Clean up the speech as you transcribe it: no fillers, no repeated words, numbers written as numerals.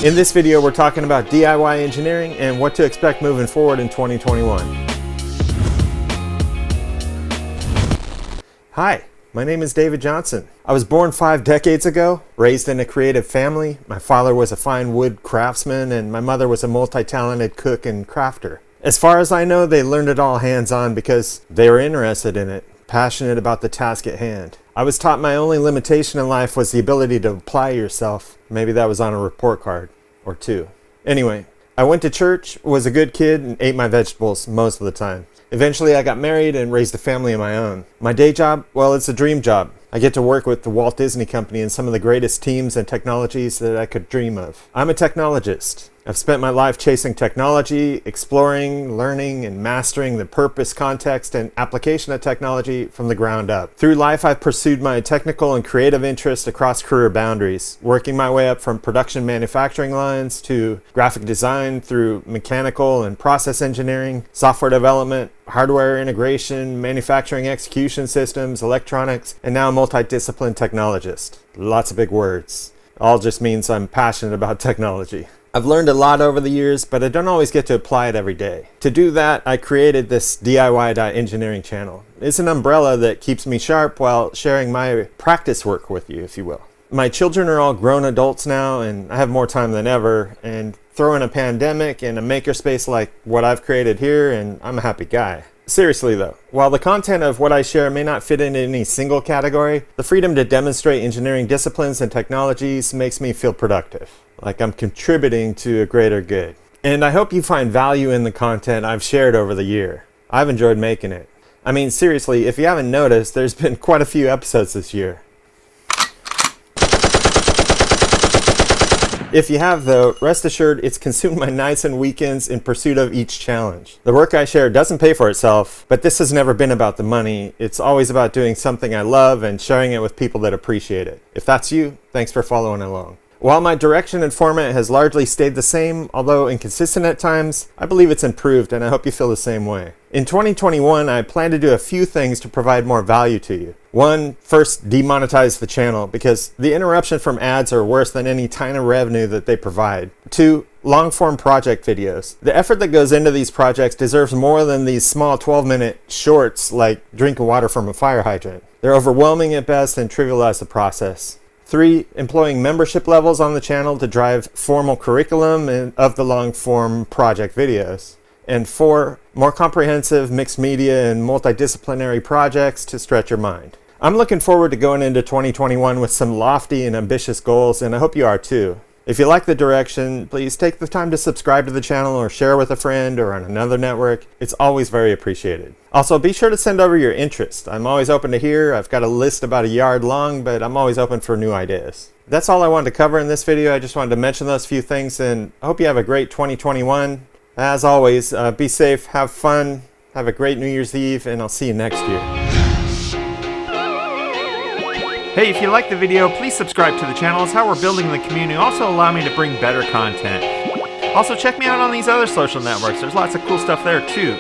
In this video, we're talking about DIY engineering and what to expect moving forward in 2021. Hi, my name is David Johnson. I was born 5 decades ago, raised in a creative family. My father was a fine wood craftsman and my mother was a multi-talented cook and crafter. As far as I know, they learned it all hands-on because they were interested in it, passionate about the task at hand. I was taught my only limitation in life was the ability to apply yourself. Maybe that was on a report card or two. Anyway, I went to church, was a good kid, and ate my vegetables most of the time. Eventually I got married and raised a family of my own. My day job, well, it's a dream job. I get to work with the Walt Disney Company and some of the greatest teams and technologies that I could dream of. I'm a technologist. I've spent my life chasing technology, exploring, learning, and mastering the purpose, context, and application of technology from the ground up. Through life, I've pursued my technical and creative interests across career boundaries, working my way up from production manufacturing lines to graphic design through mechanical and process engineering, software development, hardware integration, manufacturing execution systems, electronics, and now a multidiscipline technologist. Lots of big words. All just means I'm passionate about technology. I've learned a lot over the years, but I don't always get to apply it every day. To do that, I created this DIY.Engineering channel. It's an umbrella that keeps me sharp while sharing my practice work with you, if you will. My children are all grown adults now, and I have more time than ever, and throw in a pandemic and a makerspace like what I've created here, and I'm a happy guy. Seriously though, while the content of what I share may not fit into any single category, the freedom to demonstrate engineering disciplines and technologies makes me feel productive, like I'm contributing to a greater good. And I hope you find value in the content I've shared over the year. I've enjoyed making it. I mean, seriously, if you haven't noticed, there's been quite a few episodes this year. If you have though, rest assured it's consumed my nights and weekends in pursuit of each challenge. The work I share doesn't pay for itself, but this has never been about the money. It's always about doing something I love and sharing it with people that appreciate it. If that's you, thanks for following along. While my direction and format has largely stayed the same, although inconsistent at times, I believe it's improved and I hope you feel the same way. In 2021, I plan to do a few things to provide more value to you. 1, first, demonetize the channel because the interruption from ads are worse than any tiny revenue that they provide. 2, long-form project videos. The effort that goes into these projects deserves more than these small 12-minute shorts like drinking water from a fire hydrant. They're overwhelming at best and trivialize the process. 3, employing membership levels on the channel to drive formal curriculum of the long-form project videos. And 4, more comprehensive mixed media and multidisciplinary projects to stretch your mind. I'm looking forward to going into 2021 with some lofty and ambitious goals, and I hope you are too. If you like the direction, please take the time to subscribe to the channel or share with a friend or on another network. It's always very appreciated. Also, be sure to send over your interest. I'm always open to hear. I've got a list about a yard long, but I'm always open for new ideas. That's all I wanted to cover in this video. I just wanted to mention those few things, and I hope you have a great 2021. As always, be safe, have fun, have a great New Year's Eve, and I'll see you next year. Hey, if you liked the video, please subscribe to the channel. It's how we're building the community. Also allow me to bring better content. Also check me out on these other social networks. There's lots of cool stuff there too.